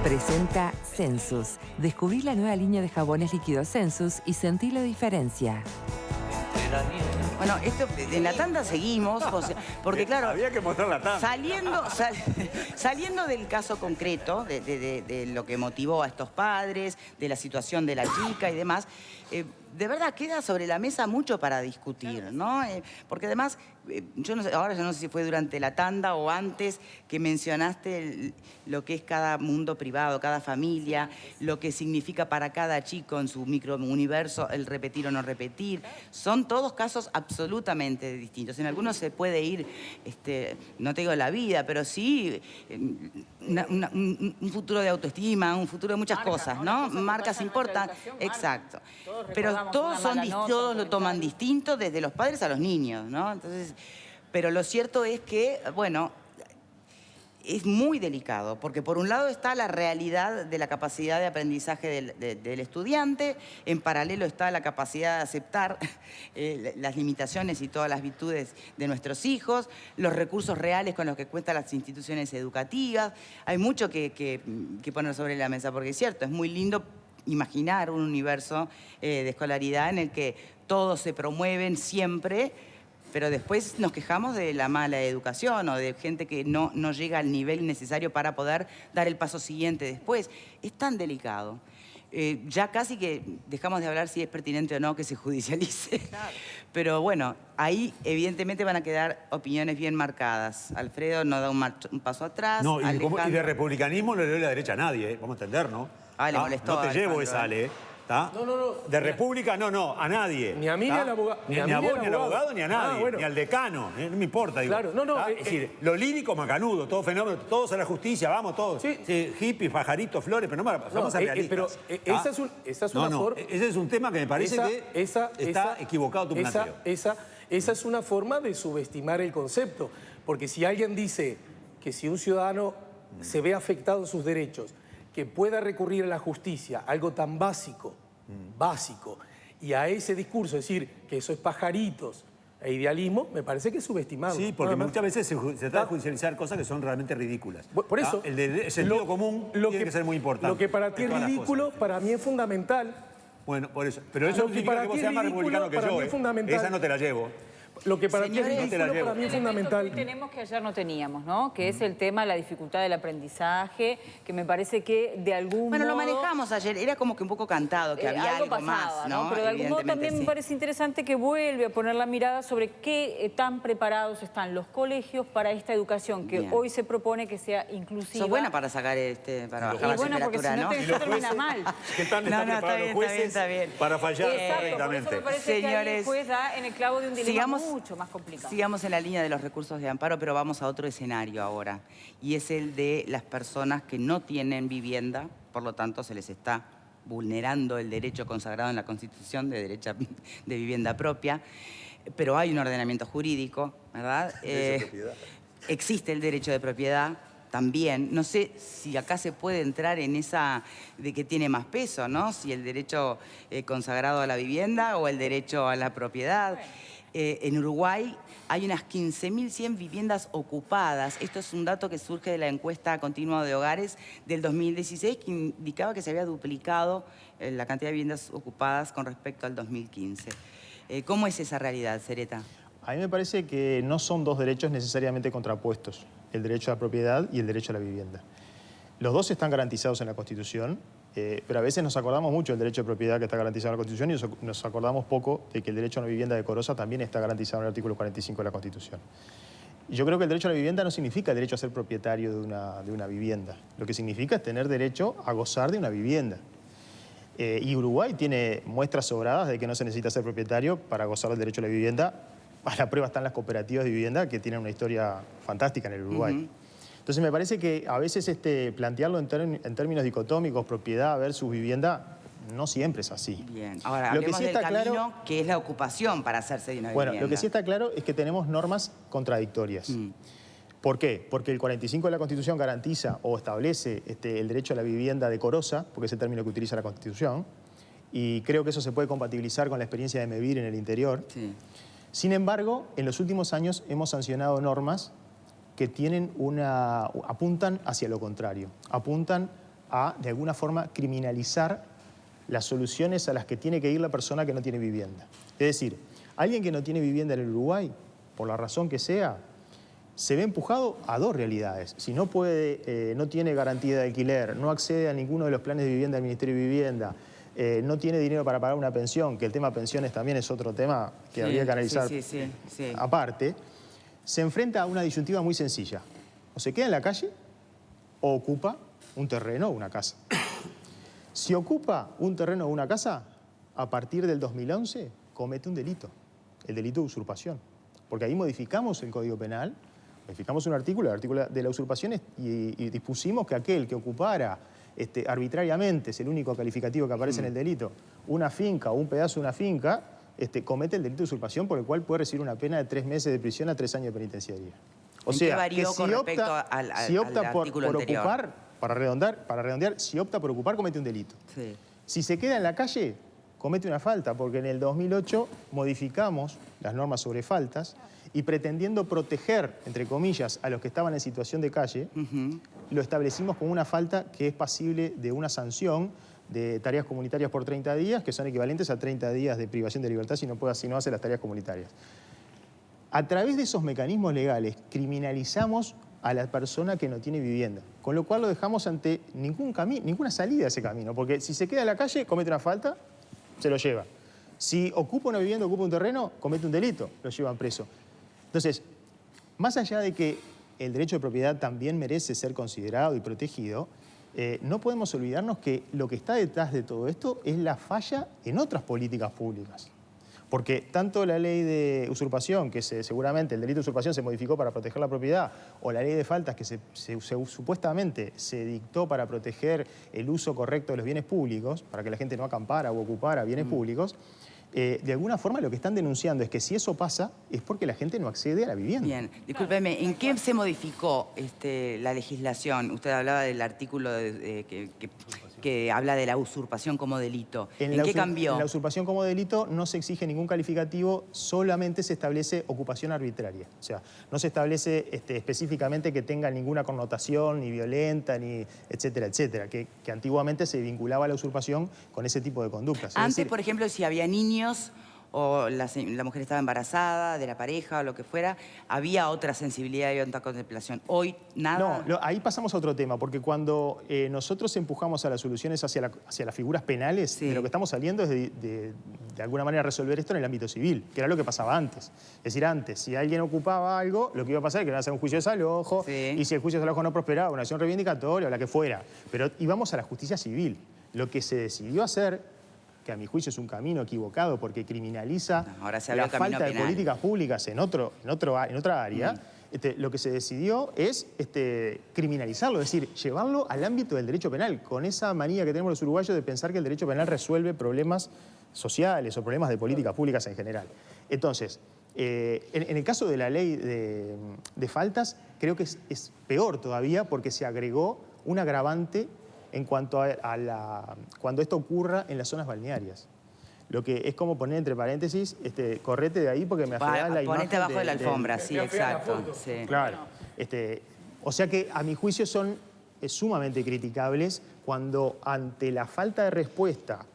Presenta Sensus. Descubrí la nueva línea de jabones líquidos Sensus y sentí la diferencia. Bueno, esto, en la tanda seguimos, José, porque claro... Había que mostrar la tanda. Saliendo del caso concreto, de lo que motivó a estos padres, de la situación de la chica y demás, de verdad queda sobre la mesa mucho para discutir, ¿no? Porque además, yo no sé, ahora yo no sé si fue durante la tanda o antes que mencionaste lo que es cada mundo privado, cada familia, lo que significa para cada chico en su microuniverso el repetir o no repetir. Son todos casos absolutamente distintos. En algunos se puede ir, no te digo la vida, pero sí un futuro de autoestima, un futuro de muchas cosas, ¿no? Marcas importan. Exacto. Pero todos lo toman distinto, desde los padres a los niños, ¿no? Entonces, pero lo cierto es que, bueno, es muy delicado, porque por un lado está la realidad de la capacidad de aprendizaje del estudiante, en paralelo está la capacidad de aceptar las limitaciones y todas las virtudes de nuestros hijos, los recursos reales con los que cuentan las instituciones educativas. Hay mucho que poner sobre la mesa, porque es cierto, es muy lindo imaginar un universo de escolaridad en el que todos se promueven siempre, pero después nos quejamos de la mala educación o de gente que no llega al nivel necesario para poder dar el paso siguiente después. Es tan delicado. Ya casi que dejamos de hablar si es pertinente o no que se judicialice. Claro. Pero bueno, ahí evidentemente van a quedar opiniones bien marcadas. Alfredo no da un paso atrás. No, y de republicanismo no le doy la derecha a nadie, vamos a entender, ¿no? Ah, le molestó. No te llevo esa, Ale. ¿Está? No. De república, no, a nadie. Ni a mí ni al abogado. Ni a vos, ni al abogado, ni a nadie. Bueno. Ni al decano. No me importa, digo. Claro, es decir, lo lírico, macanudo, todo fenómeno, todos a la justicia, vamos todos. Sí. Hippies, pajaritos, flores, pero vamos a realistas. Pero esa es una forma... Ese es un tema que me parece que está equivocado tu planteo. Esa es una forma de subestimar el concepto. Porque si alguien dice que si un ciudadano se ve afectado en sus derechos, que pueda recurrir a la justicia, algo tan básico, y a ese discurso decir que eso es pajaritos e idealismo, me parece que es subestimado. Sí, porque muchas veces se trata de judicializar cosas que son realmente ridículas. Por eso... El sentido común tiene que ser muy importante. Lo que para ti es ridículo, para mí es fundamental. Bueno, por eso. Pero eso no significa que vos seas más republicano que yo. Esa no te la llevo. Lo que para ti es ridículo, para mí es fundamental. Tenemos que ayer no teníamos, ¿no? Que es el tema de la dificultad del aprendizaje, que me parece que de algún modo... Bueno, lo manejamos ayer, era como que un poco cantado, que había algo pasaba, más, ¿no? Pero de algún modo también me parece interesante que vuelve a poner la mirada sobre qué tan preparados están los colegios para esta educación, que hoy se propone que sea inclusiva. Sos buena para sacar para bajar la bueno, porque si no te termina mal. ¿Qué están preparados los jueces para fallar correctamente? Por eso me parece que ahí el juez da en el clavo de un dilema mucho más complicado. Sigamos en la línea de los recursos de amparo, pero vamos a otro escenario ahora. Y es el de las personas que no tienen vivienda, por lo tanto se les está vulnerando el derecho consagrado en la Constitución de vivienda propia. Pero hay un ordenamiento jurídico, ¿verdad? Existe el derecho de propiedad también. No sé si acá se puede entrar en esa de que tiene más peso, ¿no? Si el derecho consagrado a la vivienda o el derecho a la propiedad. En Uruguay hay unas 15.100 viviendas ocupadas. Esto es un dato que surge de la encuesta continua de hogares del 2016, que indicaba que se había duplicado la cantidad de viviendas ocupadas con respecto al 2015. ¿Cómo es esa realidad, Sereta? A mí me parece que no son dos derechos necesariamente contrapuestos, el derecho a la propiedad y el derecho a la vivienda. Los dos están garantizados en la Constitución, pero a veces nos acordamos mucho del derecho de propiedad que está garantizado en la Constitución y nos acordamos poco de que el derecho a una vivienda decorosa también está garantizado en el artículo 45 de la Constitución. Y yo creo que el derecho a la vivienda no significa el derecho a ser propietario de una vivienda. Lo que significa es tener derecho a gozar de una vivienda. Y Uruguay tiene muestras sobradas de que no se necesita ser propietario para gozar del derecho a la vivienda. A la prueba están las cooperativas de vivienda que tienen una historia fantástica en el Uruguay. Entonces me parece que a veces plantearlo en términos dicotómicos, propiedad versus vivienda, no siempre es así. Bien. Ahora, hablemos del camino que es la ocupación para hacerse de una vivienda. Bueno, lo que sí está claro es que tenemos normas contradictorias. ¿Por qué? Porque el 45 de la Constitución garantiza o establece el derecho a la vivienda decorosa, porque es el término que utiliza la Constitución, y creo que eso se puede compatibilizar con la experiencia de Mevir en el interior. Sí. Sin embargo, en los últimos años hemos sancionado normas que apuntan hacia lo contrario, apuntan a, de alguna forma, criminalizar las soluciones a las que tiene que ir la persona que no tiene vivienda. Es decir, alguien que no tiene vivienda en el Uruguay, por la razón que sea, se ve empujado a dos realidades. Si no puede, no tiene garantía de alquiler, no accede a ninguno de los planes de vivienda del Ministerio de Vivienda, no tiene dinero para pagar una pensión, que el tema pensiones también es otro tema que habría que analizar aparte, se enfrenta a una disyuntiva muy sencilla. O se queda en la calle o ocupa un terreno o una casa. Si ocupa un terreno o una casa, a partir del 2011 comete un delito, el delito de usurpación. Porque ahí modificamos el Código Penal, modificamos un artículo, el artículo de la usurpación, y dispusimos que aquel que ocupara arbitrariamente, es el único calificativo que aparece en el delito, una finca o un pedazo de una finca, comete el delito de usurpación, por el cual puede recibir una pena de 3 meses de prisión a 3 años de penitenciaría. O sea, que si opta por ocupar, para redondear, si opta por ocupar, comete un delito. Sí. Si se queda en la calle, comete una falta, porque en el 2008 modificamos las normas sobre faltas y pretendiendo proteger, entre comillas, a los que estaban en situación de calle, lo establecimos como una falta que es pasible de una sanción de tareas comunitarias por 30 días, que son equivalentes a 30 días de privación de libertad si no hace las tareas comunitarias. A través de esos mecanismos legales criminalizamos a la persona que no tiene vivienda, con lo cual lo dejamos ante ninguna salida a ese camino, porque si se queda en la calle, comete una falta, se lo lleva. Si ocupa una vivienda, ocupa un terreno, comete un delito, lo llevan preso. Entonces, más allá de que el derecho de propiedad también merece ser considerado y protegido, no podemos olvidarnos que lo que está detrás de todo esto es la falla en otras políticas públicas. Porque tanto la ley de usurpación, que seguramente el delito de usurpación se modificó para proteger la propiedad, o la ley de faltas que supuestamente se dictó para proteger el uso correcto de los bienes públicos, para que la gente no acampara o ocupara bienes públicos, de alguna forma lo que están denunciando es que si eso pasa es porque la gente no accede a la vivienda. Bien, discúlpeme, ¿en qué se modificó la legislación? Usted hablaba del artículo que habla de la usurpación como delito. ¿En qué cambió? En la usurpación como delito no se exige ningún calificativo, solamente se establece ocupación arbitraria. O sea, no se establece específicamente que tenga ninguna connotación, ni violenta, ni etcétera, etcétera, que antiguamente se vinculaba a la usurpación con ese tipo de conductas. Antes, por ejemplo, si había niños o la mujer estaba embarazada de la pareja o lo que fuera, había otra sensibilidad y otra contemplación. Hoy, nada. No, ahí pasamos a otro tema, porque cuando nosotros empujamos a las soluciones hacia las figuras penales, de lo que estamos saliendo es de alguna manera resolver esto en el ámbito civil, que era lo que pasaba antes. Es decir, antes, si alguien ocupaba algo, lo que iba a pasar es que iban a hacer un juicio de desalojo, y si el juicio de desalojo no prosperaba, una acción reivindicatoria o la que fuera. Pero íbamos a la justicia civil. Lo que se decidió hacer, que a mi juicio es un camino equivocado porque criminaliza la falta de políticas públicas en otra área, lo que se decidió es criminalizarlo, es decir, llevarlo al ámbito del derecho penal, con esa manía que tenemos los uruguayos de pensar que el derecho penal resuelve problemas sociales o problemas de políticas públicas en general. Entonces, en el caso de la ley de faltas, creo que es peor todavía porque se agregó un agravante en cuanto cuando esto ocurra en las zonas balnearias. Lo que es como poner entre paréntesis, correte de ahí porque me afecta la imagen. Ponete abajo de la alfombra, sí, exacto. Sí. Claro. O sea que a mi juicio son sumamente criticables cuando ante la falta de respuesta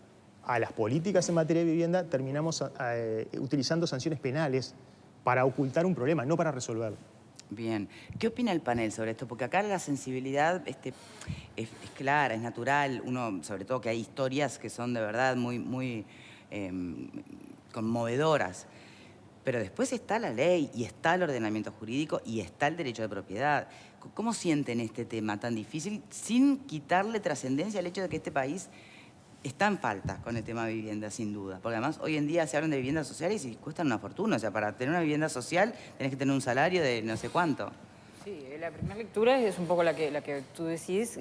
a las políticas en materia de vivienda terminamos utilizando sanciones penales para ocultar un problema, no para resolverlo. Bien. ¿Qué opina el panel sobre esto? Porque acá la sensibilidad es clara, es natural. Uno, sobre todo que hay historias que son de verdad muy conmovedoras. Pero después está la ley y está el ordenamiento jurídico y está el derecho de propiedad. ¿Cómo sienten este tema tan difícil sin quitarle trascendencia al hecho de que este país está en falta con el tema de vivienda, sin duda? Porque además hoy en día se hablan de viviendas sociales y cuestan una fortuna. O sea, para tener una vivienda social tenés que tener un salario de no sé cuánto. Sí, la primera lectura es un poco la que tú decís,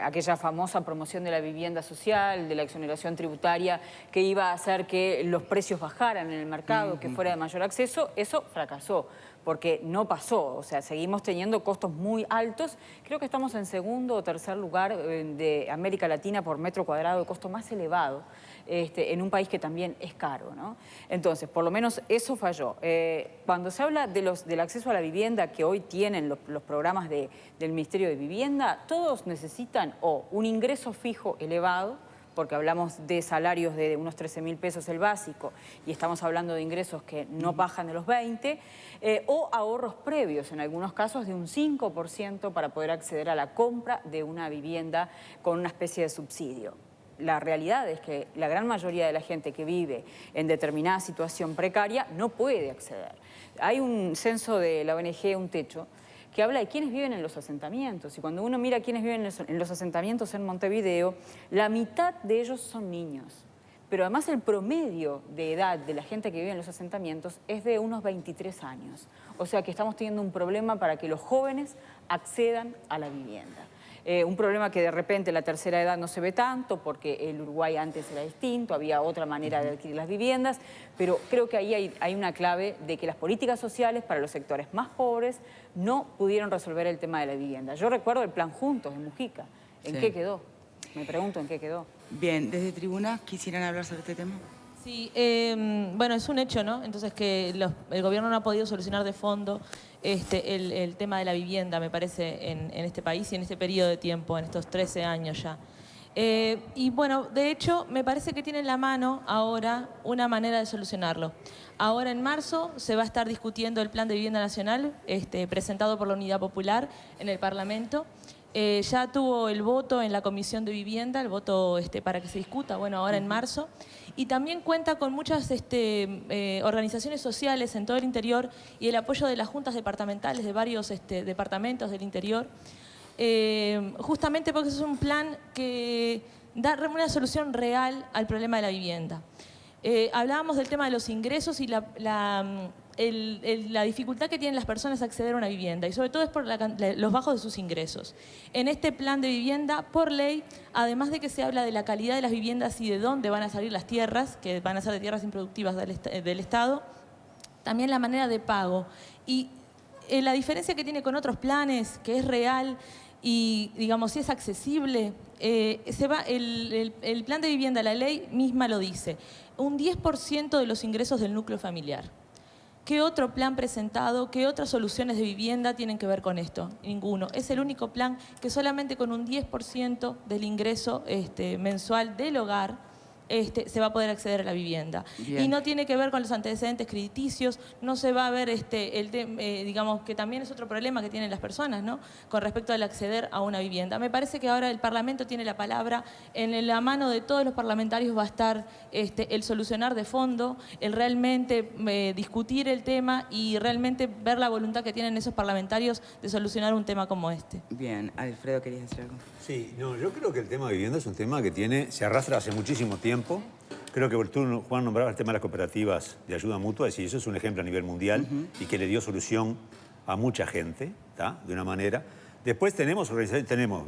aquella famosa promoción de la vivienda social, de la exoneración tributaria que iba a hacer que los precios bajaran en el mercado, que fuera de mayor acceso. Eso fracasó. porque no pasó. O sea, seguimos teniendo costos muy altos. Creo que estamos en segundo o tercer lugar de América Latina por metro cuadrado de costo más elevado, en un país que también es caro, ¿no? Entonces, por lo menos eso falló. Cuando se habla del acceso a la vivienda que hoy tienen los programas del Ministerio de Vivienda, todos necesitan un ingreso fijo elevado, porque hablamos de salarios de unos 13.000 pesos el básico y estamos hablando de ingresos que no bajan de los 20, o ahorros previos, en algunos casos de un 5% para poder acceder a la compra de una vivienda con una especie de subsidio. La realidad es que la gran mayoría de la gente que vive en determinada situación precaria no puede acceder. Hay un censo de la ONG Un Techo que habla de quiénes viven en los asentamientos. Y cuando uno mira quiénes viven en los asentamientos en Montevideo, la mitad de ellos son niños. Pero además el promedio de edad de la gente que vive en los asentamientos es de unos 23 años. O sea que estamos teniendo un problema para que los jóvenes accedan a la vivienda. Un problema que de repente la tercera edad no se ve tanto porque el Uruguay antes era distinto, había otra manera de adquirir las viviendas, pero creo que ahí hay una clave de que las políticas sociales para los sectores más pobres no pudieron resolver el tema de la vivienda. Yo recuerdo el Plan Juntos de Mujica. ¿En qué quedó? Me pregunto en qué quedó. Bien, desde Tribuna, ¿quisieran hablar sobre este tema? Sí, bueno, es un hecho, ¿no? Entonces que el gobierno no ha podido solucionar de fondo el tema de la vivienda, me parece, en este país y en este periodo de tiempo, en estos 13 años ya. Y bueno, de hecho, me parece que tiene en la mano ahora una manera de solucionarlo. Ahora en marzo se va a estar discutiendo el Plan de Vivienda Nacional, presentado por la Unidad Popular en el Parlamento. Ya tuvo el voto en la Comisión de Vivienda, el voto para que se discuta, bueno, ahora en marzo. Y también cuenta con muchas organizaciones sociales en todo el interior y el apoyo de las juntas departamentales de varios departamentos del interior, justamente porque es un plan que da una solución real al problema de la vivienda. Hablábamos del tema de los ingresos y la dificultad que tienen las personas a acceder a una vivienda, y sobre todo es por los bajos de sus ingresos. En este plan de vivienda, por ley, además de que se habla de la calidad de las viviendas y de dónde van a salir las tierras, que van a ser de tierras improductivas del Estado, también la manera de pago. Y la diferencia que tiene con otros planes, que es real y, digamos, si es accesible, el plan de vivienda, la ley misma lo dice, un 10% de los ingresos del núcleo familiar. ¿Qué otro plan presentado, qué otras soluciones de vivienda tienen que ver con esto? Ninguno. Es el único plan que solamente con un 10% del ingreso mensual del hogar se va a poder acceder a la vivienda. Bien. Y no tiene que ver con los antecedentes crediticios, no se va a ver, digamos, que también es otro problema que tienen las personas, ¿no? Con respecto al acceder a una vivienda. Me parece que ahora el Parlamento tiene la palabra, en la mano de todos los parlamentarios va a estar el solucionar de fondo, el realmente discutir el tema y realmente ver la voluntad que tienen esos parlamentarios de solucionar un tema como este. Bien, Alfredo, ¿querías decir algo? Sí, no, yo creo que el tema de vivienda es un tema que se arrastra hace muchísimo tiempo. Creo que tú, Juan, nombraba el tema de las cooperativas de ayuda mutua, y eso es un ejemplo a nivel mundial y que le dio solución a mucha gente, ¿tá? De una manera. Después tenemos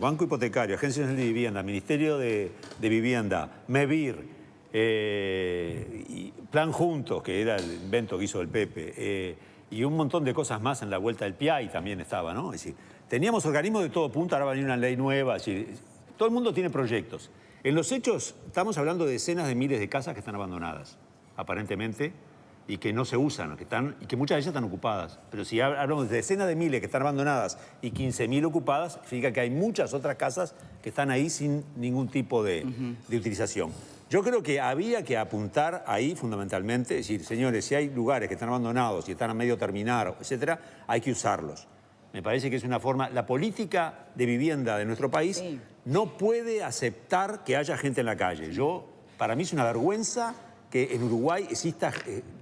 Banco Hipotecario, Agencia Nacional de Vivienda, Ministerio de Vivienda, MEVIR, y Plan Juntos, que era el invento que hizo el Pepe, y un montón de cosas más en la vuelta del PIAI también estaba, ¿no? Es decir, teníamos organismos de todo punto, ahora va a venir una ley nueva, es decir, todo el mundo tiene proyectos. En los hechos, estamos hablando de decenas de miles de casas que están abandonadas, aparentemente, y que no se usan, y que muchas de ellas están ocupadas. Pero si hablamos de decenas de miles que están abandonadas y 15.000 ocupadas, significa que hay muchas otras casas que están ahí sin ningún tipo de utilización. Yo creo que había que apuntar ahí fundamentalmente, es decir, señores, si hay lugares que están abandonados y están a medio terminar, etcétera, hay que usarlos. Me parece que es una forma... La política de vivienda de nuestro país no puede aceptar que haya gente en la calle. Para mí es una vergüenza que en Uruguay exista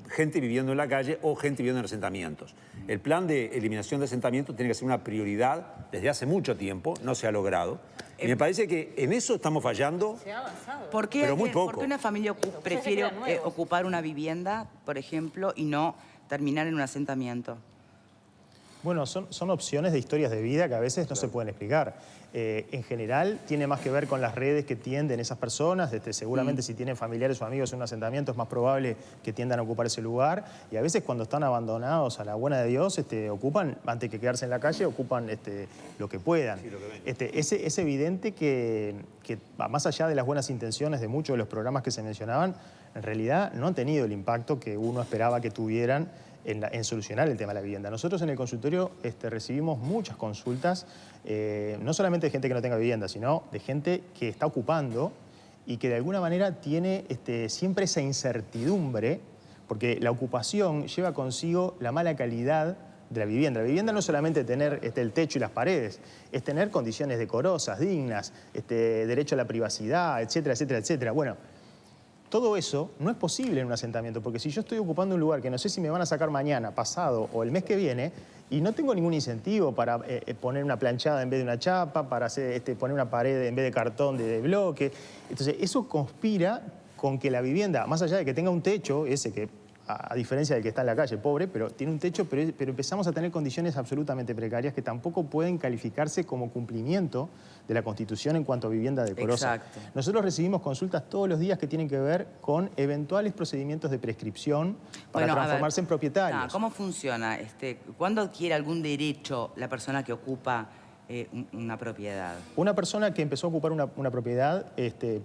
gente viviendo en la calle o gente viviendo en asentamientos. El plan de eliminación de asentamientos tiene que ser una prioridad desde hace mucho tiempo, no se ha logrado. Y me parece que en eso estamos fallando, se ha avanzado. Pero muy poco. ¿Por qué una familia prefiere ocupar una vivienda, por ejemplo, y no terminar en un asentamiento? Bueno, son opciones de historias de vida que a veces no se pueden explicar. En general, tiene más que ver con las redes que tienden esas personas. Seguramente si tienen familiares o amigos en un asentamiento es más probable que tiendan a ocupar ese lugar. Y a veces cuando están abandonados a la buena de Dios, ocupan, antes que quedarse en la calle, ocupan lo que puedan. Sí, lo que es evidente que más allá de las buenas intenciones de muchos de los programas que se mencionaban, en realidad no han tenido el impacto que uno esperaba que tuvieran en solucionar el tema de la vivienda. Nosotros en el consultorio recibimos muchas consultas, no solamente de gente que no tenga vivienda, sino de gente que está ocupando y que de alguna manera tiene siempre esa incertidumbre, porque la ocupación lleva consigo la mala calidad de la vivienda. La vivienda no es solamente tener el techo y las paredes, es tener condiciones decorosas, dignas, derecho a la privacidad, etcétera, etcétera, etcétera. Bueno, todo eso no es posible en un asentamiento, porque si yo estoy ocupando un lugar que no sé si me van a sacar mañana, pasado o el mes que viene, y no tengo ningún incentivo para poner una planchada en vez de una chapa, para poner una pared en vez de cartón de bloque, entonces eso conspira con que la vivienda, más allá de que tenga un techo, ese que a diferencia del que está en la calle, pobre, pero tiene un techo, pero empezamos a tener condiciones absolutamente precarias que tampoco pueden calificarse como cumplimiento de la Constitución en cuanto a vivienda decorosa. Exacto. Nosotros recibimos consultas todos los días que tienen que ver con eventuales procedimientos de prescripción para transformarse en propietarios. ¿Cómo funciona? ¿Cuándo adquiere algún derecho la persona que ocupa una propiedad? Una persona que empezó a ocupar una propiedad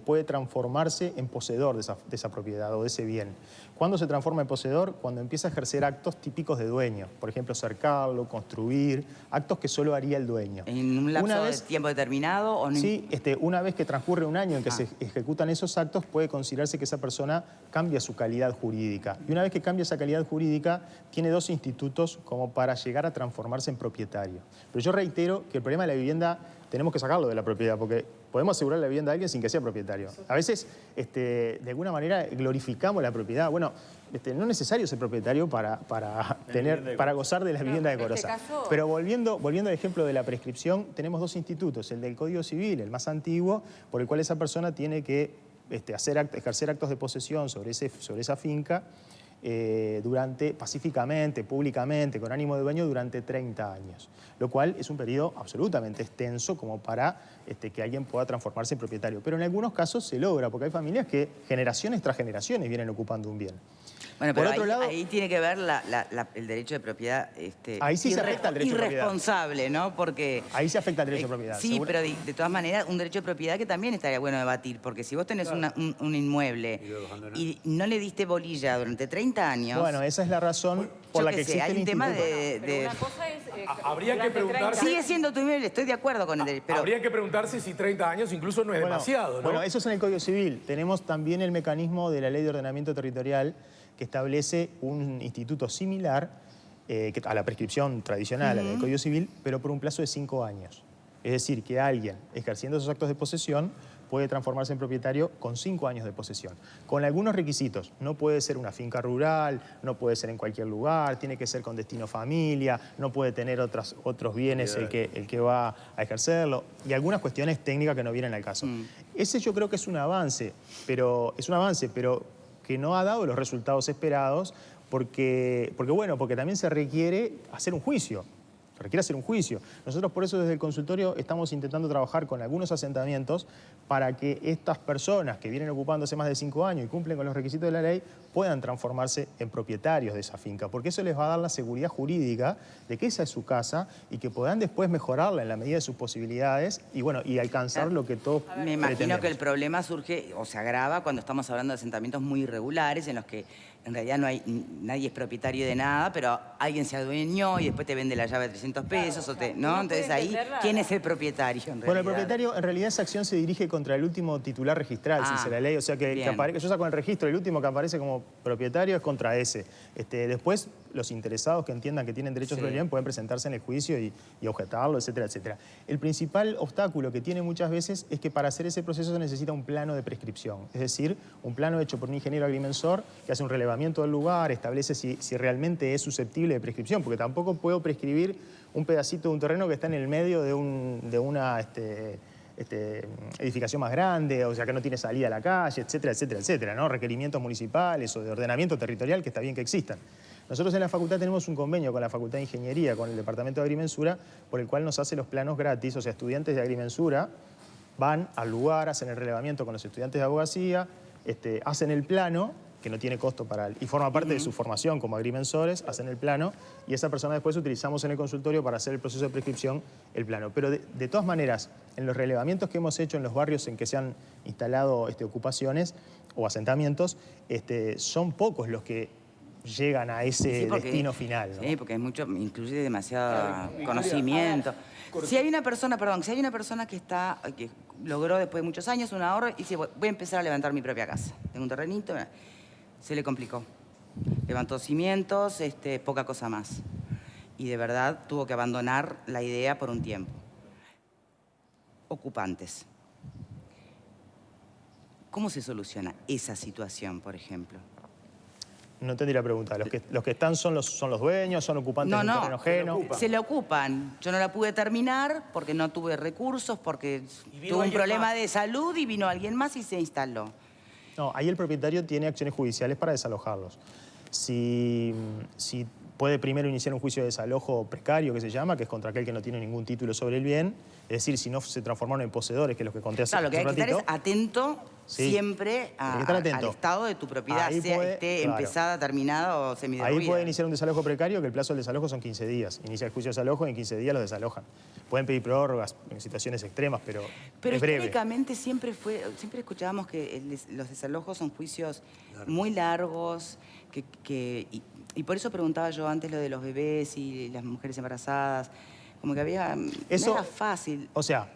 puede transformarse en poseedor de esa propiedad o de ese bien. ¿Cuándo se transforma en poseedor? Cuando empieza a ejercer actos típicos de dueño. Por ejemplo, cercarlo, construir, actos que solo haría el dueño. ¿En un lapso de tiempo determinado? ¿O no? Sí, una vez que transcurre un año en que se ejecutan esos actos, puede considerarse que esa persona cambia su calidad jurídica. Y una vez que cambia esa calidad jurídica, tiene dos institutos como para llegar a transformarse en propietario. Pero yo reitero que el problema de la vivienda tenemos que sacarlo de la propiedad, porque podemos asegurar la vivienda a alguien sin que sea propietario. A veces, de alguna manera, glorificamos la propiedad. Bueno, no es necesario ser propietario para gozar de la vivienda decorosa. Pero volviendo al ejemplo de la prescripción, tenemos dos institutos, el del Código Civil, el más antiguo, por el cual esa persona tiene que ejercer actos de posesión sobre esa finca pacíficamente, públicamente, con ánimo de dueño durante 30 años, lo cual es un periodo absolutamente extenso como para que alguien pueda transformarse en propietario. Pero en algunos casos se logra, porque hay familias que generaciones tras generaciones vienen ocupando un bien. Bueno, pero por otro lado, ahí tiene que ver el derecho de propiedad ahí sí se afecta el derecho de propiedad. Irresponsable, ¿no? Porque ahí se afecta el derecho de propiedad. Sí, ¿seguro? Pero de todas maneras, un derecho de propiedad que también estaría bueno debatir, porque si vos tenés un inmueble y no le diste bolilla durante 30 años... Bueno, esa es la razón por la que existe el instituto. Pero una cosa es... habría que preguntarse... Sigue siendo tu inmueble, estoy de acuerdo con el derecho, pero... Habría que preguntarse si 30 años incluso no es demasiado, ¿no? Bueno, eso es en el Código Civil. Tenemos también el mecanismo de la Ley de Ordenamiento Territorial que establece un instituto similar a la prescripción tradicional, a la del Código Civil, pero por un plazo de 5 años. Es decir, que alguien ejerciendo esos actos de posesión puede transformarse en propietario con 5 años de posesión, con algunos requisitos. No puede ser una finca rural, no puede ser en cualquier lugar, tiene que ser con destino familia, no puede tener otros bienes el que va a ejercerlo, y algunas cuestiones técnicas que no vienen al caso. Ese yo creo que es un avance, pero que no ha dado los resultados esperados porque también se requiere hacer un juicio. Se requiere hacer un juicio. Nosotros por eso desde el consultorio estamos intentando trabajar con algunos asentamientos para que estas personas que vienen ocupándose más de 5 años y cumplen con los requisitos de la ley puedan transformarse en propietarios de esa finca, porque eso les va a dar la seguridad jurídica de que esa es su casa y que puedan después mejorarla en la medida de sus posibilidades y alcanzar lo que todos Me imagino que el problema surge o se agrava cuando estamos hablando de asentamientos muy irregulares en los que en realidad nadie es propietario de nada, pero alguien se adueñó y después te vende la llave de 300 pesos, ¿no? Entonces ahí, ¿quién es el propietario en realidad? Bueno, el propietario, en realidad esa acción se dirige contra el último titular registral, si se la ley, o sea que yo saco el registro, el último que aparece como propietario es contra ese. Después, los interesados que entiendan que tienen derechos sobre el bien pueden presentarse en el juicio y objetarlo, etcétera, etcétera. El principal obstáculo que tiene muchas veces es que para hacer ese proceso se necesita un plano de prescripción, es decir, un plano hecho por un ingeniero agrimensor que hace un relevamiento del lugar, establece si realmente es susceptible de prescripción, porque tampoco puedo prescribir un pedacito de un terreno que está en el medio de una edificación más grande, o sea, que no tiene salida a la calle, etcétera, etcétera, etcétera, ¿no? Requerimientos municipales o de ordenamiento territorial que está bien que existan. Nosotros en la facultad tenemos un convenio con la Facultad de Ingeniería, con el Departamento de Agrimensura, por el cual nos hace los planos gratis. O sea, estudiantes de agrimensura van al lugar, hacen el relevamiento con los estudiantes de abogacía, hacen el plano, que no tiene costo para él, y forma parte de su formación como agrimensores, hacen el plano, y esa persona después utilizamos en el consultorio para hacer el proceso de prescripción el plano. Pero de todas maneras, en los relevamientos que hemos hecho en los barrios en que se han instalado ocupaciones o asentamientos, son pocos los que llegan a ese destino final, ¿no? Sí, porque es mucho, incluye demasiado conocimiento. Si hay una persona, que logró después de muchos años un ahorro y dice, voy a empezar a levantar mi propia casa. Tengo un terrenito, se le complicó. Levantó cimientos, poca cosa más. Y de verdad tuvo que abandonar la idea por un tiempo. Ocupantes. ¿Cómo se soluciona esa situación, por ejemplo? No entendí la pregunta. ¿Los que están son los dueños, son ocupantes de un terreno ajeno? Se le ocupan. Yo no la pude terminar porque no tuve recursos, porque tuve un problema de salud y vino alguien más y se instaló. No, ahí el propietario tiene acciones judiciales para desalojarlos. Si puede primero iniciar un juicio de desalojo precario, que se llama, que es contra aquel que no tiene ningún título sobre el bien. Es decir, si no se transformaron en poseedores, que es lo que conté hace un ratito. Claro, lo que hay que estar es atento siempre al estado de tu propiedad, esté empezada, terminada o semiderruida. Ahí puede iniciar un desalojo precario, que el plazo del desalojo son 15 días. Inicia el juicio de desalojo y en 15 días los desalojan. Pueden pedir prórrogas en situaciones extremas, pero es breve. Históricamente siempre escuchábamos que los desalojos son juicios muy largos, y por eso preguntaba yo antes lo de los bebés y las mujeres embarazadas. Como que había... Eso, no era fácil. O sea,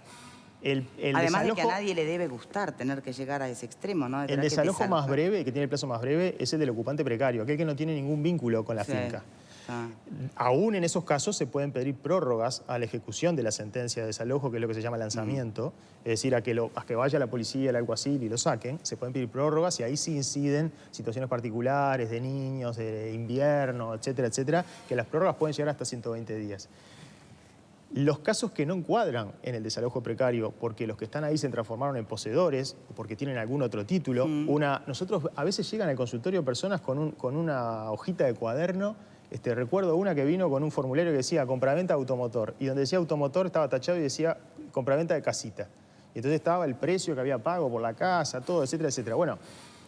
el Además desalojo, de que a nadie le debe gustar tener que llegar a ese extremo, ¿no? El desalojo más breve, que tiene el plazo más breve, es el del ocupante precario, aquel que no tiene ningún vínculo con la finca. Aún en esos casos se pueden pedir prórrogas a la ejecución de la sentencia de desalojo, que es lo que se llama lanzamiento, es decir, a que vaya la policía, el alguacil y lo saquen. Se pueden pedir prórrogas y ahí sí inciden situaciones particulares de niños, de invierno, etcétera, etcétera, que las prórrogas pueden llegar hasta 120 días. Los casos que no encuadran en el desalojo precario, porque los que están ahí se transformaron en poseedores, porque tienen algún otro título. Nosotros a veces llegan al consultorio personas con una hojita de cuaderno. Recuerdo una que vino con un formulario que decía compraventa automotor, y donde decía automotor estaba tachado y decía compraventa de casita. Y entonces estaba el precio que había pago por la casa, todo, etcétera, etcétera. Bueno,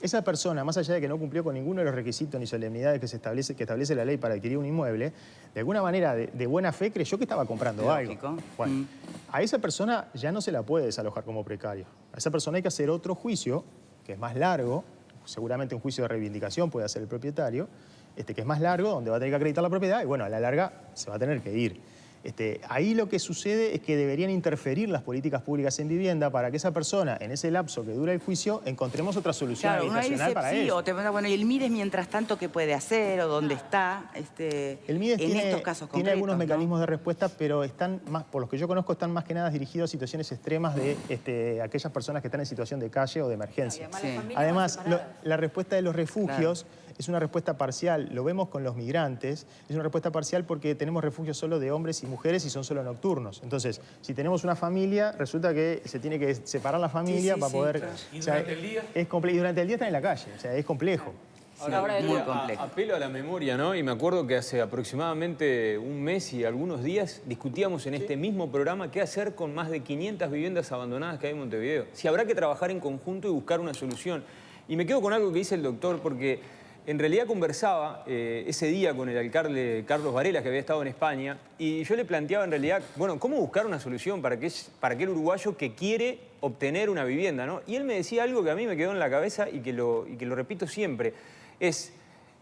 esa persona, más allá de que no cumplió con ninguno de los requisitos ni solemnidades que establece la ley para adquirir un inmueble, de alguna manera, de buena fe, creyó que estaba comprando algo. Bueno, a esa persona ya no se la puede desalojar como precario. A esa persona hay que hacer otro juicio, que es más largo, seguramente un juicio de reivindicación puede hacer el propietario, que es más largo, donde va a tener que acreditar la propiedad y, bueno, a la larga se va a tener que ir. Ahí lo que sucede es que deberían interferir las políticas públicas en vivienda para que esa persona, en ese lapso que dura el juicio, encontremos otra solución habitacional para eso. Bueno, y el MIDES, mientras tanto, ¿qué puede hacer o dónde está? El MIDES en estos casos tiene algunos mecanismos de respuesta, pero están más, por los que yo conozco, están más que nada dirigidos a situaciones extremas de aquellas personas que están en situación de calle o de emergencia. Además, la respuesta de los refugios es una respuesta parcial. Lo vemos con los migrantes. Es una respuesta parcial porque tenemos refugios solo de hombres y mujeres y son solo nocturnos. Entonces, si tenemos una familia, resulta que se tiene que separar la familia para poder... Claro. ¿Y durante el día? Y durante el día están en la calle. O sea, es complejo. Ahora, muy complejo. Apelo a la memoria, ¿no? Y me acuerdo que hace aproximadamente un mes y algunos días discutíamos en este mismo programa qué hacer con más de 500 viviendas abandonadas que hay en Montevideo. Si habrá que trabajar en conjunto y buscar una solución. Y me quedo con algo que dice el doctor, porque en realidad conversaba ese día con el alcalde Carlos Varela, que había estado en España, y yo le planteaba en realidad, bueno, ¿cómo buscar una solución para aquel uruguayo que quiere obtener una vivienda, ¿no? Y él me decía algo que a mí me quedó en la cabeza y que lo repito siempre.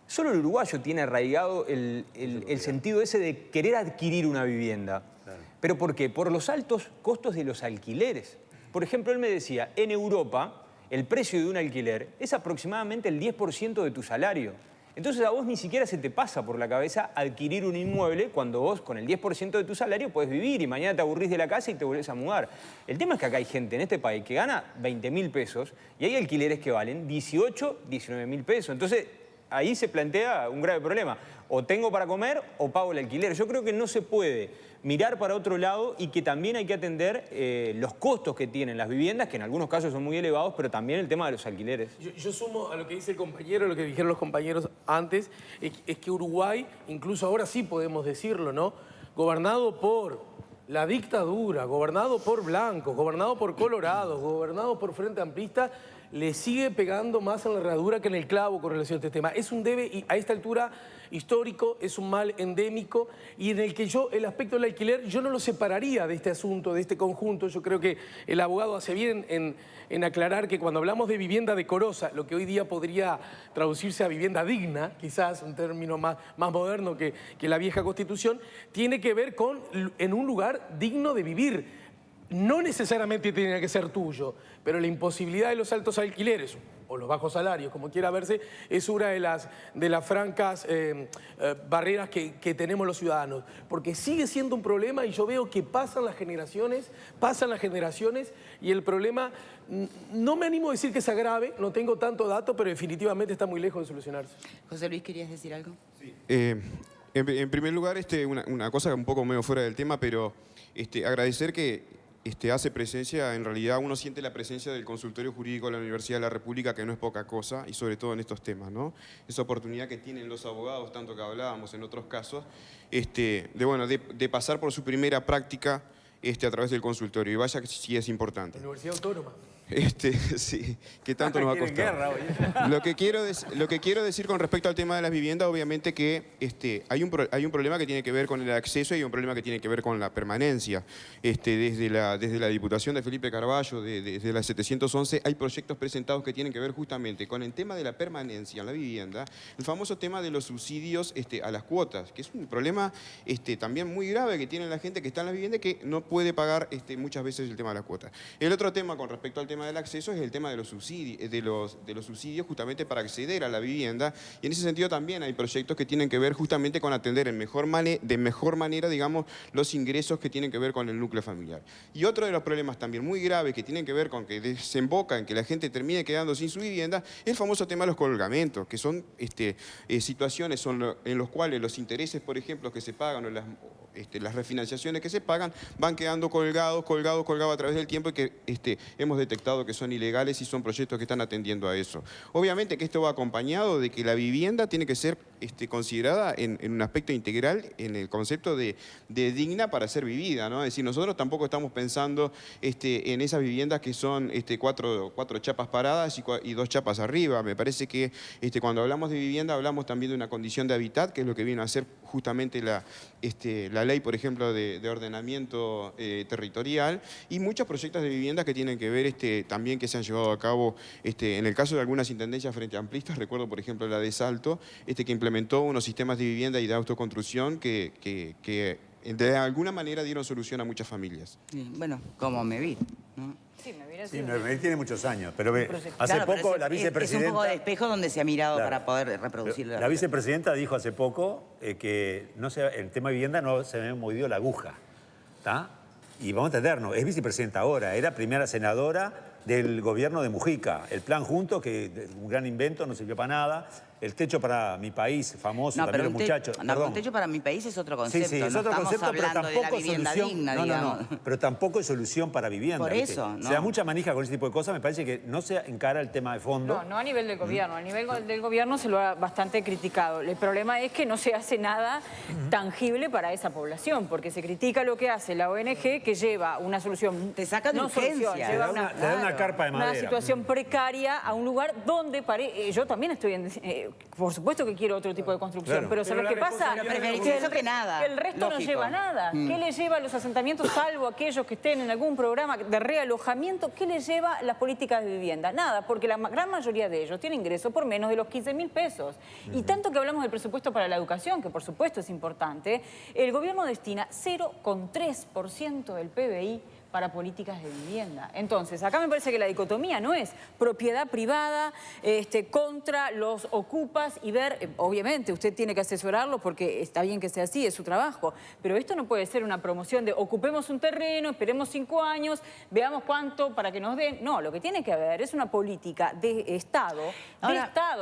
Solo el uruguayo tiene arraigado el sentido ese de querer adquirir una vivienda. Claro. ¿Pero por qué? Por los altos costos de los alquileres. Por ejemplo, él me decía, en Europa el precio de un alquiler es aproximadamente el 10% de tu salario. Entonces a vos ni siquiera se te pasa por la cabeza adquirir un inmueble cuando vos con el 10% de tu salario podés vivir y mañana te aburrís de la casa y te volvés a mudar. El tema es que acá hay gente en este país que gana 20.000 pesos y hay alquileres que valen 18, 19.000 pesos. Entonces ahí se plantea un grave problema. O tengo para comer o pago el alquiler. Yo creo que no se puede mirar para otro lado y que también hay que atender los costos que tienen las viviendas, que en algunos casos son muy elevados, pero también el tema de los alquileres. Yo sumo a lo que dice el compañero, lo que dijeron los compañeros antes, es que Uruguay, incluso ahora sí podemos decirlo, ¿no? Gobernado por la dictadura, gobernado por blancos, gobernado por colorados, gobernado por Frente Amplista, le sigue pegando más en la herradura que en el clavo con relación a este tema. Es un debe, y a esta altura, histórico, es un mal endémico, y en el que el aspecto del alquiler, yo no lo separaría de este asunto, de este conjunto. Yo creo que el abogado hace bien en aclarar que cuando hablamos de vivienda decorosa, lo que hoy día podría traducirse a vivienda digna, quizás un término más moderno que la vieja Constitución, tiene que ver con en un lugar digno de vivir. No necesariamente tiene que ser tuyo, pero la imposibilidad de los altos alquileres o los bajos salarios, como quiera verse, es una de las francas barreras que tenemos los ciudadanos. Porque sigue siendo un problema y yo veo que pasan las generaciones y el problema, no me animo a decir que se agrave, no tengo tanto dato, pero definitivamente está muy lejos de solucionarse. José Luis, ¿querías decir algo? Sí. En primer lugar, una cosa un poco medio fuera del tema, pero agradecer que hace presencia, en realidad uno siente la presencia del consultorio jurídico de la Universidad de la República, que no es poca cosa, y sobre todo en estos temas, ¿no? Esa oportunidad que tienen los abogados, tanto que hablábamos en otros casos, de pasar por su primera práctica a través del consultorio, y vaya que sí es importante. Universidad Autónoma. Sí, que tanto nos va a costar. Lo que quiero decir con respecto al tema de las viviendas, obviamente que hay un problema que tiene que ver con el acceso y un problema que tiene que ver con la permanencia. Desde la Diputación de Felipe Carballo, desde la 711, hay proyectos presentados que tienen que ver justamente con el tema de la permanencia en la vivienda, el famoso tema de los subsidios a las cuotas, que es un problema también muy grave que tiene la gente que está en la vivienda y que no puede pagar muchas veces el tema de las cuotas. El otro tema con respecto al tema del acceso es el tema de los subsidios justamente para acceder a la vivienda, y en ese sentido también hay proyectos que tienen que ver justamente con atender de mejor manera, digamos, los ingresos que tienen que ver con el núcleo familiar. Y otro de los problemas también muy graves que tienen que ver con que desemboca en que la gente termine quedando sin su vivienda es el famoso tema de los colgamentos, que son situaciones en los cuales los intereses, por ejemplo, que se pagan o las refinanciaciones que se pagan van quedando colgados a través del tiempo, y que hemos detectado que son ilegales, y son proyectos que están atendiendo a eso. Obviamente que esto va acompañado de que la vivienda tiene que ser considerada en un aspecto integral, en el concepto de digna para ser vivida, ¿no? Es decir, nosotros tampoco estamos pensando en esas viviendas que son cuatro chapas paradas y 2 chapas arriba. Me parece que cuando hablamos de vivienda hablamos también de una condición de hábitat, que es lo que viene a ser justamente la ley, por ejemplo, de ordenamiento territorial, y muchos proyectos de vivienda que tienen que ver también que se han llevado a cabo en el caso de algunas intendencias frente amplistas. Recuerdo, por ejemplo, la de Salto, que implementó unos sistemas de vivienda y de autoconstrucción que de alguna manera dieron solución a muchas familias. Sí, bueno, como Mevir, ¿no? Sí, Mevir tiene muchos años, pero hace poco la vicepresidenta... Es un poco de espejo donde se ha mirado para poder reproducir la vicepresidenta dijo hace poco que el tema de vivienda no se había movido la aguja, ¿está? Y vamos a entendernos, es vicepresidenta ahora, era primera senadora del gobierno de Mujica. El plan Juntos, que un gran invento, no sirvió para nada. El techo para mi país, famoso, también los muchachos. No, el techo para mi país es otro concepto. Sí, es otro concepto, pero tampoco es solución. Digna, digamos. Pero tampoco es solución para vivienda. Por eso, ¿no? Se da mucha manija con ese tipo de cosas, me parece que no se encara el tema de fondo. No a nivel del gobierno. A nivel del gobierno se lo ha bastante criticado. El problema es que no se hace nada tangible para esa población, porque se critica lo que hace la ONG, que lleva una solución... Te saca de urgencia. Te da una carpa de madera. Una situación precaria a un lugar donde... Yo también estoy por supuesto que quiero otro tipo de construcción, pero ¿sabes qué pasa? Que nada. Que el resto no lleva nada. ¿Qué le lleva a los asentamientos, salvo aquellos que estén en algún programa de realojamiento? ¿Qué le lleva las políticas de vivienda? Nada, porque la gran mayoría de ellos tiene ingresos por menos de los 15.000 pesos. Y tanto que hablamos del presupuesto para la educación, que por supuesto es importante, el gobierno destina 0,3% del PBI para políticas de vivienda. Entonces, acá me parece que la dicotomía no es propiedad privada contra los ocupas y ver, obviamente, usted tiene que asesorarlo porque está bien que sea así, es su trabajo, pero esto no puede ser una promoción de ocupemos un terreno, esperemos 5 años, veamos cuánto para que nos den. No, lo que tiene que haber es una política de Estado,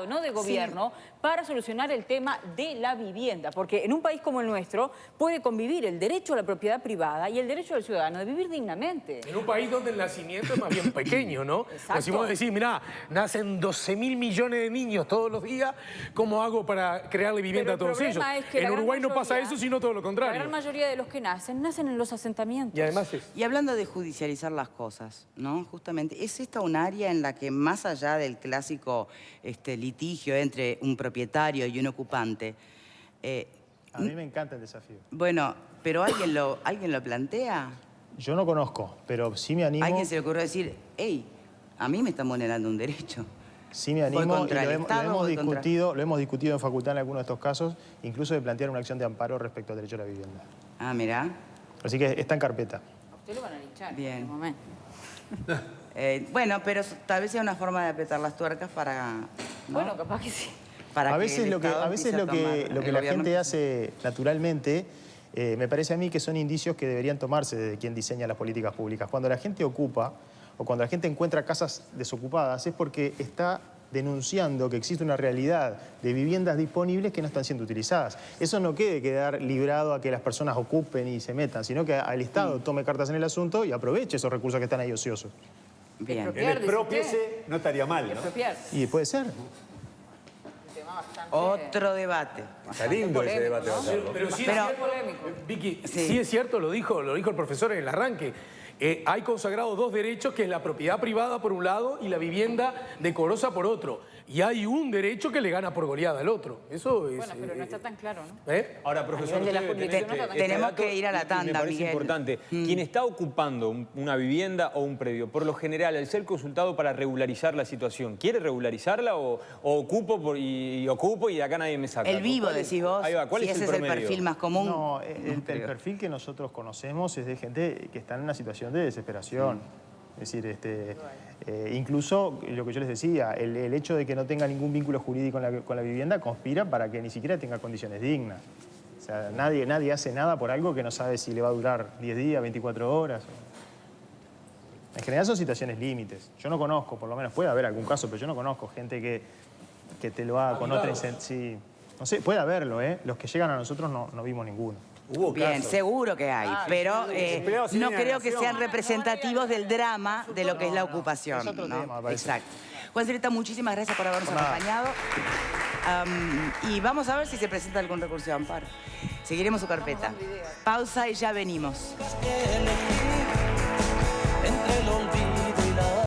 no de gobierno, para solucionar el tema de la vivienda, porque en un país como el nuestro puede convivir el derecho a la propiedad privada y el derecho del ciudadano de vivir dignamente. En un país donde el nacimiento es más bien pequeño, ¿no? Exacto. Pues si vos decís, mirá, nacen 12.000 millones de niños todos los días, ¿cómo hago para crearle vivienda a todos ellos? Es que en Uruguay no pasa eso, sino todo lo contrario. La gran mayoría de los que nacen en los asentamientos. Y además Y hablando de judicializar las cosas, ¿no? Justamente, ¿es esta un área en la que más allá del clásico litigio entre un propietario y un ocupante... A mí me encanta el desafío. Bueno, pero ¿alguien lo plantea? Yo no conozco, pero sí me animo... ¿A alguien se le ocurrió decir, hey, a mí me están vulnerando un derecho? Sí me animo y lo hemos contra... discutido en facultad en algunos de estos casos, incluso de plantear una acción de amparo respecto al derecho a la vivienda. Ah, mirá. Así que está en carpeta. A usted lo van a linchar Bien. en este momento. Bueno, pero tal vez sea una forma de apretar las tuercas para... ¿no? Bueno, capaz que sí. A veces lo que la gente hace naturalmente, me parece a mí que son indicios que deberían tomarse de quien diseña las políticas públicas. Cuando la gente ocupa o cuando la gente encuentra casas desocupadas es porque está denunciando que existe una realidad de viviendas disponibles que no están siendo utilizadas. Eso no quiere quedar librado a que las personas ocupen y se metan, sino que el Estado tome cartas en el asunto y aproveche esos recursos que están ahí ociosos. Bien. El expropiese no estaría mal, ¿no? Y puede ser. Otro debate. Está lindo ese debate. ¿no? Pero sí es cierto, Vicky, sí es cierto, lo dijo el profesor en el arranque. Hay consagrados 2 derechos, que es la propiedad privada por un lado y la vivienda decorosa por otro. Y hay un derecho que le gana por goleada al otro. Eso es... Bueno, pero no está tan claro, ¿no? Ahora, profesor, tenemos que ir a la tanda, me parece Miguel. importante. Quien está ocupando una vivienda o un predio, por lo general, al ser consultado para regularizar la situación, ¿quiere regularizarla o ocupo y de acá nadie me saca? El vivo, decís vos. Ahí va. ¿Cuál si es el ese promedio? es el perfil más común. No, el perfil que nosotros conocemos es de gente que está en una situación de desesperación. Es decir, incluso lo que yo les decía, el hecho de que no tenga ningún vínculo jurídico con la vivienda conspira para que ni siquiera tenga condiciones dignas. O sea, nadie hace nada por algo que no sabe si le va a durar 10 días, 24 horas. En general son situaciones límites. Yo no conozco, por lo menos puede haber algún caso, pero yo no conozco gente que te lo haga con otra... Sí, no sé, puede haberlo, ¿eh? Los que llegan a nosotros no vimos ninguno. Bien, seguro que hay, pero no creo que sean representativos del drama de lo que es la ocupación. Es otro tema, exacto. Juan Zurita, muchísimas gracias por habernos acompañado. Y vamos a ver si se presenta algún recurso de amparo. Seguiremos su carpeta. Pausa y ya venimos. Entre el olvido